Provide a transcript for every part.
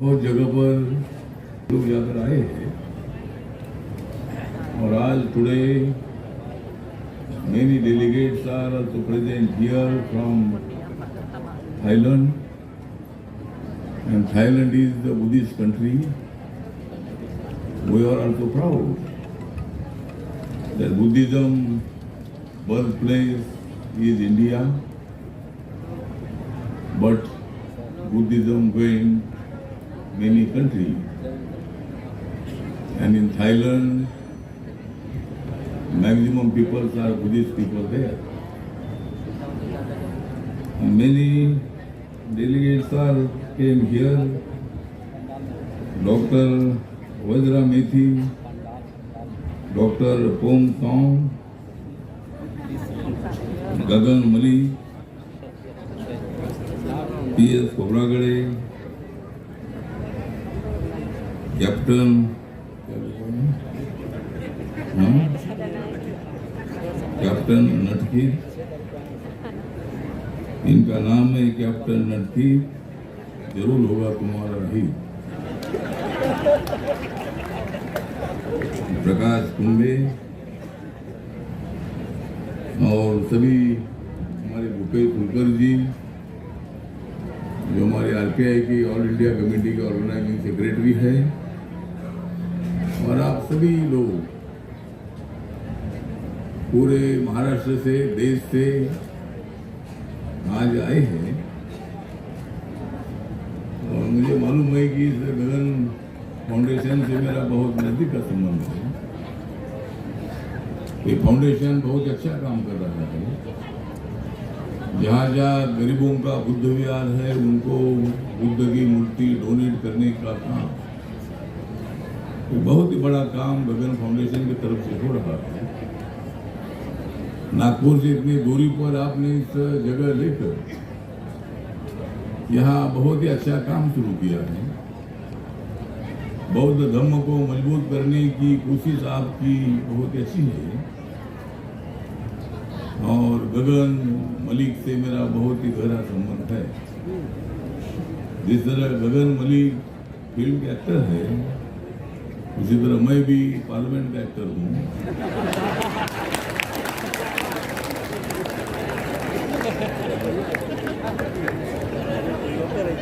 बहुत जगह पर लोग जाकर आए हैं और आज today many delegates are also present here from Thailand, and Thailand is the Buddhist country. We are also proud that Buddhism birthplace is India, but Buddhism went many countries, and in Thailand maximum people are Buddhist people there. And many delegates are came here. Dr. Vajra Methi, Dr. Pong Song, Gagan Mali, P.S. Kobragade, Captain captain Natki, इनका नाम है captain नटकी, जरूर होगा तुम्हारा ही। प्रकाश कुंबे और सभी हमारे भूपेश फुलकर जी जो हमारे आरपीआई की ऑल इंडिया कमेटी के ऑर्गेनाइजिंग सेक्रेटरी है, और आप सभी लोग पूरे महाराष्ट्र से, देश से आज आए हैं। और मुझे मालूम है कि इस गगन फाउंडेशन से मेरा बहुत नजदीक का संबंध है। ये फाउंडेशन बहुत अच्छा काम कर रहा है। जहाँ जहाँ गरीबों का बुद्ध विहार है उनको बुद्ध की मूर्ति डोनेट करने का काम, बहुत ही बड़ा काम गगन फाउंडेशन की तरफ से हो रहा है। नागपुर से इतनी दूरी पर आपने इस जगह लेकर यहाँ बहुत ही अच्छा काम शुरू किया है। बौद्ध धर्म को मजबूत करने की कोशिश आपकी बहुत अच्छी है। और गगन मलिक से मेरा बहुत ही गहरा संबंध है। जिस तरह गगन मलिक फिल्म के एक्टर है, उसी तरह मैं भी पार्लियामेंट का एक्टर हूँ।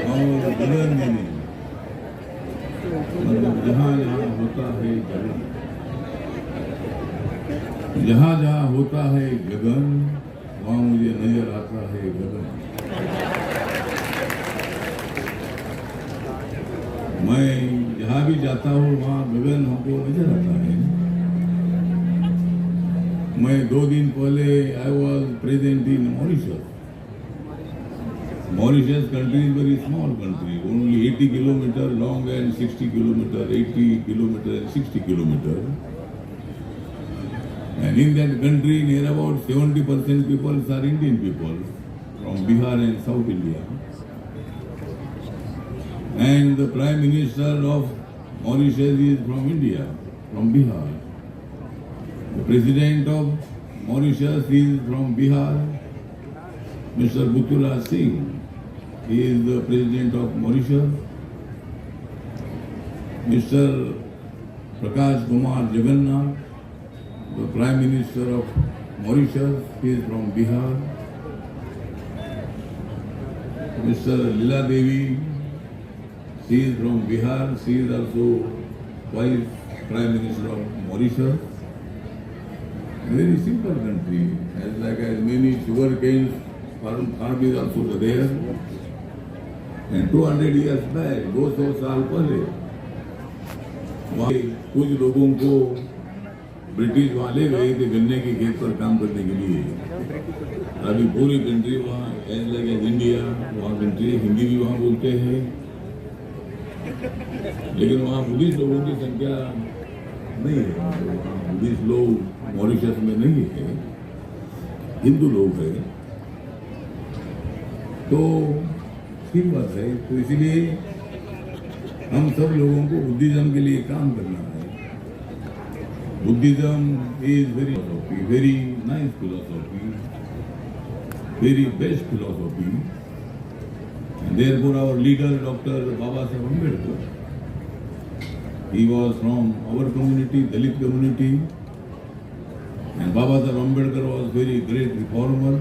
और गगन में मतलब जहाँ जहाँ होता है गगन, जहाँ जहाँ होता है गगन, वहाँ मुझे नजर आता है गगन। मैं जहाँ भी जाता हूँ वहाँ गगन हमको नजर आता है। मैं 2 दिन पहले I was present in Mauritius. Mauritius country is very small country, only 80 kilometer long and 60 kilometer, 80 kilometer and 60 kilometer. And in that country, near about 70% people are Indian people from Bihar and South India. And the Prime Minister of Mauritius is from India, from Bihar. The President of Mauritius is from Bihar, Mr. Butula Singh. He is the President of Mauritius. Mr. Prakash Kumar Jagannath, the Prime Minister of Mauritius, he is from Bihar. Mr. Lila Devi, she is from Bihar. She is also Vice Prime Minister of Mauritius. Very simple country, as many sugar canes farm is also there. And 200 years back, 200 साल पहले वहाँ कुछ लोगों को British वहाँ ले गए थे गन्ने के खेत पर काम करने के लिए। अभी पूरी कंट्री वहाँ एज लाइक इंडिया, वहाँ कंट्री हिंदी भी वहाँ बोलते हैं, लेकिन वहाँ बुद्धिस्ट लोगों की संख्या नहीं है। बुद्धिस्ट लोग मॉरिशस में नहीं है, हिंदू लोग हैं। तो ठीक बात है। तो इसलिए हम सब लोगों को बुद्धिज्म के लिए काम करना है। Buddhism is very nice philosophy, very best philosophy, and Therefore, our leader, Dr. Babasaheb Ambedkar, he was from our community, Dalit community, and Babasaheb Ambedkar was very great reformer.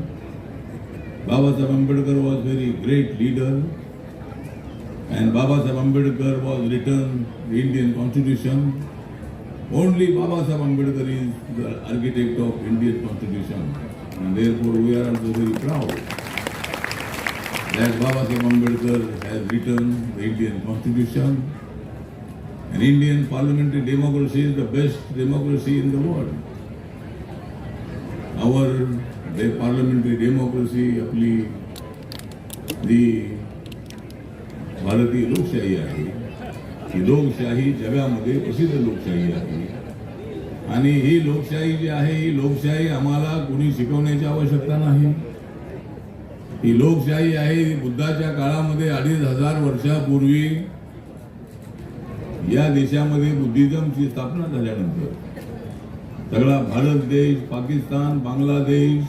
Babasaheb Ambedkar was very great leader, and Babasaheb Ambedkar was written the Indian Constitution. Only Babasaheb Ambedkar is the architect of Indian Constitution, and therefore we are also very proud that Babasaheb Ambedkar has written the Indian Constitution. And Indian parliamentary democracy is the best democracy in the world. Our parliamentary democracy, आपली जी भारतीय लोकशाही आहे, ही लोकशाही जगामध्ये प्रसिद्ध लोकशाही आहे. आणि ही लोकशाही जी आहे, ही लोकशाही आम्हाला कुणी शिकवण्याची आवश्यकता नाही. ही लोकशाही आहे, बुद्धाच्या काळामध्ये 2500 वर्षापूर्वी या देशामध्ये बुद्धिझमची स्थापना झाल्यानंतर सगळा भारत देश, पाकिस्तान, बांगलादेश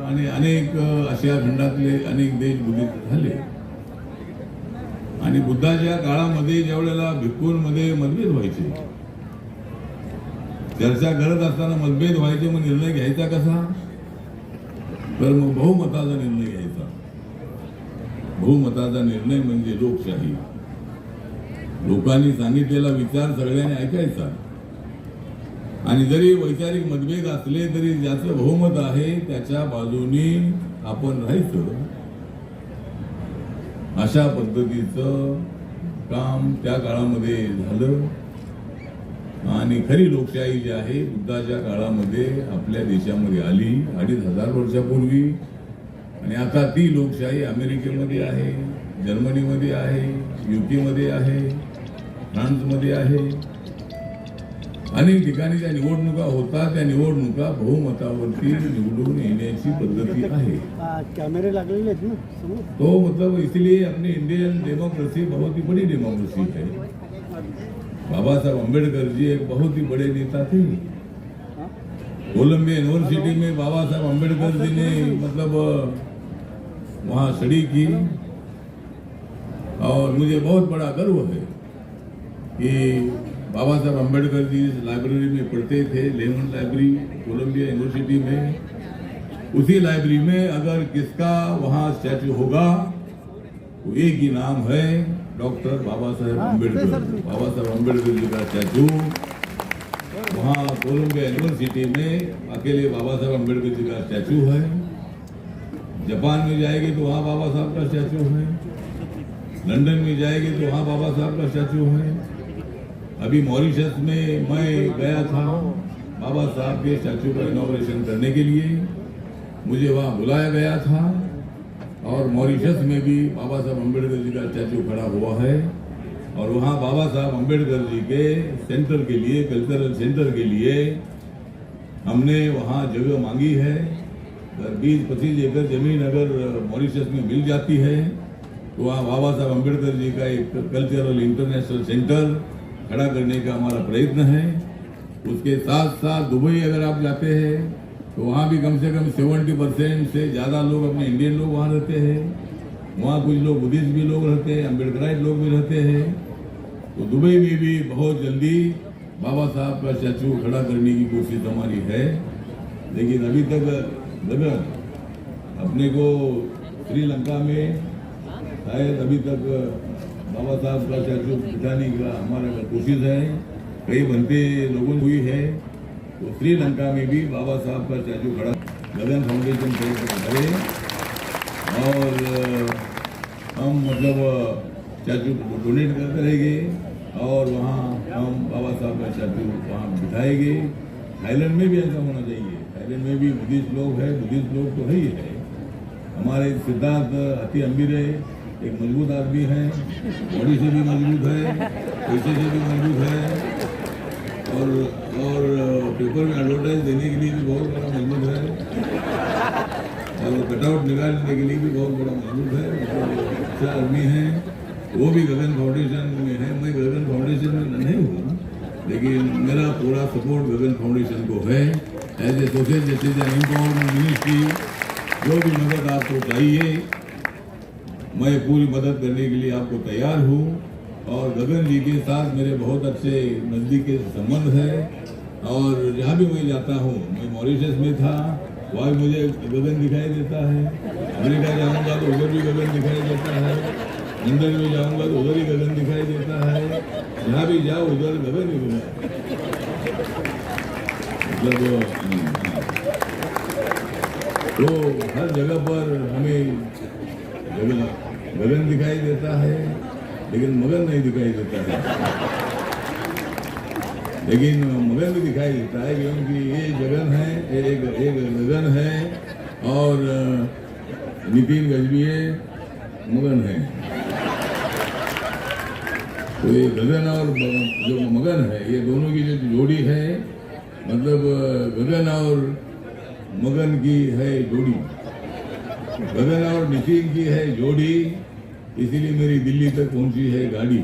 आणि अनेक आशिया खंडातले अनेक देश बुद्धिस्ट झाले. आणि बुद्धाच्या काळामध्ये ज्यावेळेला भिक्खूंमध्ये मतभेद व्हायचे, चर्चा करत असताना मतभेद व्हायचे, मग निर्णय घ्यायचा कसा? तर मग बहुमताचा निर्णय घ्यायचा. बहुमताचा निर्णय म्हणजे लोकशाही. लोकांनी सांगितलेला विचार सगळ्यांनी ऐकायचा. आणि जरी वैचारिक मतभेद असले तरी ज्याचं बहुमत आहे त्याच्या बाजूनी आपण राहायचं. अशा पद्धतीचं काम त्या काळामध्ये झालं. आणि खरी लोकशाही जी आहे बुद्धाच्या काळामध्ये आपल्या देशामध्ये आली 2500 वर्षापूर्वी. आणि आता ती लोकशाही अमेरिकेमध्ये आहे, जर्मनीमध्ये आहे, युकेमध्ये आहे, फ्रान्समध्ये आहे. अनेक ठिकाणी ज्या निवडणुका होतात त्या निवडणुका बहुमतावरती निवडून येण्याची पद्धती आहे. कैमरे लागलेले आहेत ना समोर. तो मतलब इसलिए अपनी इंडियन डेमोक्रेसी बहुत ही बड़ी डेमोक्रेसी है. बाबा साहब अम्बेडकर जी एक बहुत ही बड़े नेता थे. कोलंबिया यूनिवर्सिटी में बाबा साहब अम्बेडकर जी ने मतलब वहाँ स्टडी की. और मुझे बहुत बड़ा गर्व है कि बाबा साहब अम्बेडकर जी इस लाइब्रेरी में पढ़ते थे, लेमन लाइब्रेरी कोलंबिया यूनिवर्सिटी में. उसी लाइब्रेरी में अगर किसका वहाँ स्टैचू होगा तो एक ही नाम है, डॉक्टर बाबा साहेब अम्बेडकर. बाबा साहेब अम्बेडकर जी का स्टैचू वहाँ कोलंबिया यूनिवर्सिटी में अकेले बाबा साहेब अम्बेडकर जी का स्टैचू है. जापान में जाएगी तो वहाँ बाबा साहब का स्टैचू है. लंदन में जाएगी तो वहाँ बाबा साहब का स्टैचू है. अभी मॉरिशस में मैं गया था बाबा साहब के स्टैचू का इनॉग्रेशन करने के लिए. मुझे वहाँ बुलाया गया था. और मॉरिशस में भी बाबा साहब अम्बेडकर जी का स्टैचू खड़ा हुआ है. और वहाँ बाबा साहब अम्बेडकर जी के सेंटर के लिए, कल्चरल सेंटर के लिए हमने वहाँ जगह मांगी है. 20-25 एकड़ जमीन अगर मॉरिशस में मिल जाती है तो वहाँ बाबा साहब अम्बेडकर जी का एक कल्चरल इंटरनेशनल सेंटर खड़ा करने का हमारा प्रयत्न है. उसके साथ साथ दुबई अगर आप जाते हैं तो वहाँ भी कम से कम 70% से ज़्यादा लोग अपने इंडियन लोग वहाँ रहते हैं. वहाँ कुछ लोग बुद्धिस्ट भी लोग रहते हैं, अम्बेडकराइट लोग भी रहते हैं. तो दुबई में भी बहुत जल्दी बाबा साहब का स्टैचू खड़ा करने की कोशिश हमारी है. लेकिन अभी तक लगन अपने को श्रीलंका में शायद अभी तक बाबा साहब का स्टैचू बिठाने का हमारा कोशिश है. कई बनते लोगों हुई है. तो श्रीलंका में भी बाबा साहब का स्टैचू खड़ा गगन फाउंडेशन करे. और हम मतलब स्टैचू डोनेट करते रहेंगे. और वहाँ हम बाबा साहब का स्टैचू वहाँ बिठाएंगे. थाईलैंड में भी ऐसा होना चाहिए. थाईलैंड में भी बुद्धिस्ट लोग है, बुद्धिस्ट लोग तो है ही है. हमारे सिद्धार्थ अति अमीर है, एक मजबूत आदमी है, बॉडी से भी मजबूत है, पैसे से भी मजबूत है. और पेपर में एडवर्टाइज देने के लिए भी बहुत बड़ा मजबूत है. और कटआउट निकालने के लिए भी बहुत बड़ा मजबूत है. अच्छा आदमी है. वो भी गगन फाउंडेशन में है. मैं गगन फाउंडेशन में नहीं हूँ, लेकिन मेरा पूरा सपोर्ट गगन फाउंडेशन को है. As a social justice and empowerment ministry जो भी मदद आपको चाहिए मैं पूरी मदद करने के लिए आपको तैयार हूँ। और गगन जी के साथ मेरे बहुत अच्छे नज़दीक के संबंध है और जहाँ भी मैं जाता हूँ, मैं मॉरिशस में था, वहाँ भी मुझे गगन दिखाई देता है। अमेरिका जाऊँगा तो उधर भी गगन दिखाई देता है। लंदन में जाऊँगा तो उधर ही गगन दिखाई देता है। जहाँ भी जाओ उधर गगन ही गगन। मतलब तो हर जगह पर हमें गगन दिखाई देता है, लेकिन मगन नहीं दिखाई देता है। लेकिन मगन भी दिखाई देता है, क्योंकि ये गगन है, एक गगन है और नितिन गजबीये मगन है। तो ये गगन और जो मगन है, ये दोनों की जो जोड़ी है, मतलब गगन और मगन की है जोड़ी, गगन और नितिन की है जोड़ी, इसीलिए मेरी दिल्ली तक पहुंची है गाड़ी।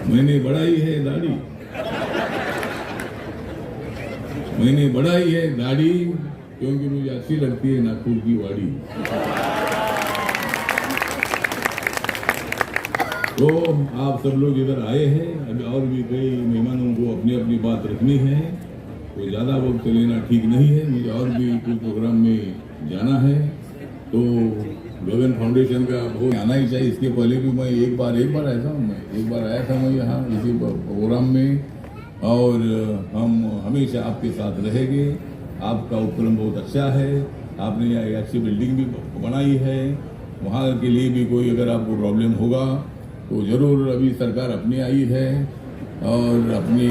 मैंने बढ़ाई है दाढ़ी, मैंने बढ़ाई है दाढ़ी, क्योंकि मुझे अच्छी लगती है नागपुर की वाड़ी। तो आप सब लोग इधर आए हैं, अभी और भी कई मेहमानों को अपनी अपनी बात रखनी है, तो ज़्यादा वक्त लेना ठीक नहीं है। मुझे और भी कुछ प्रोग्राम में जाना है, तो गगन फाउंडेशन का बहुत आना ही चाहिए। इसके पहले भी मैं एक बार आया था मैं यहाँ इसी प्रोग्राम में, और हम हमेशा आपके साथ रहेंगे। आपका उपक्रम बहुत अच्छा है, आपने यहाँ अच्छी बिल्डिंग भी बनाई है। वहाँ के लिए भी कोई अगर आपको प्रॉब्लम होगा तो ज़रूर, अभी सरकार अपनी आई है और अपनी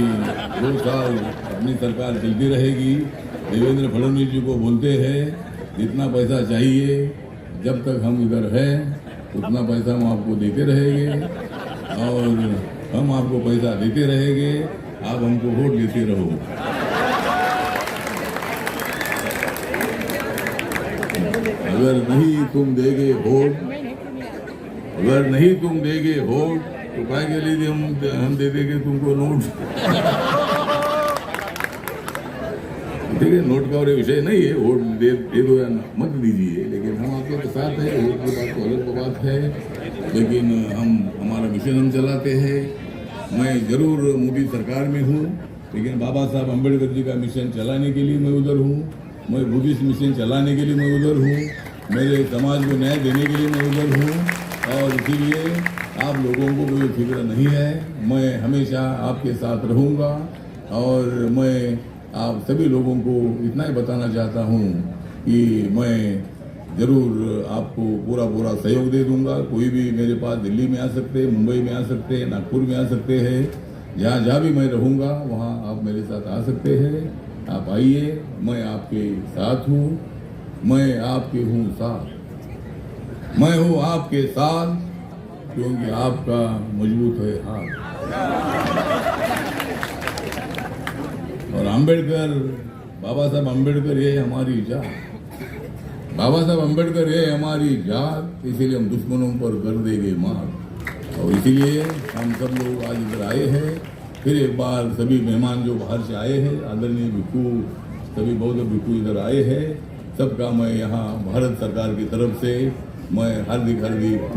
2 साल अपनी सरकार चलती रहेगी। देवेंद्र फडणवीस जी को बोलते हैं जितना पैसा चाहिए, जब तक हम इधर हैं उतना पैसा हम आपको देते रहेंगे और हम आपको पैसा देते रहेंगे, आप हमको वोट देते रहो। अगर नहीं तुम देगे वोट, अगर नहीं तुम देगे वोट, तो काय के लिए हम दे देंगे तुमको नोट। ठीक है, नोट का और विषय नहीं है, वोट दे दो या मत दीजिए, लेकिन हम आपके साथ हैं। वोट की बात तो अलग बात है, लेकिन हम हमारा मिशन हम चलाते हैं। मैं जरूर मोदी सरकार में हूँ, लेकिन बाबा साहब अम्बेडकर जी का मिशन चलाने के लिए मैं उधर हूँ। मैं बुद्धिस्ट मिशन चलाने के लिए मैं उधर हूँ। मेरे समाज को न्याय देने के लिए मैं उधर हूँ, और इसीलिए आप लोगों को कोई फिक्र नहीं है। मैं हमेशा आपके साथ रहूँगा, और मैं आप सभी लोगों को इतना ही बताना चाहता हूँ कि मैं ज़रूर आपको पूरा सहयोग दे दूंगा। कोई भी मेरे पास दिल्ली में आ सकते हैं, मुंबई में आ सकते हैं, नागपुर में आ सकते हैं, जहाँ भी मैं रहूँगा वहाँ आप मेरे साथ आ सकते हैं। आप आइए, मैं आपके साथ हूँ, मैं आपके हूँ साथ, मैं हूँ आपके साथ, क्योंकि आपका मजबूत है हाथ। और अम्बेडकर, बाबा साहब अम्बेडकर ये हमारी जात, बाबा साहब अम्बेडकर ये हमारी जात, इसीलिए हम दुश्मनों पर कर देंगे मार। और इसीलिए हम सब लोग आज इधर आए हैं। फिर एक बार सभी मेहमान जो बाहर से आए हैं, आदरणीय भिक्खू, सभी बौद्ध भिक्खू इधर आए हैं, सबका मैं यहाँ भारत सरकार की तरफ से मैं हार्दिक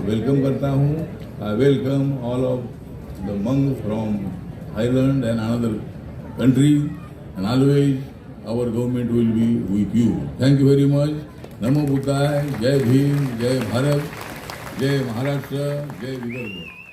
वेलकम करता हूँ। I welcome all of the monks from Ireland and another country, and always our government will be with you. Thank you very much. नमो बुद्धाय, जय भीम, जय भारत, जय महाराष्ट्र, जय विदर्भ।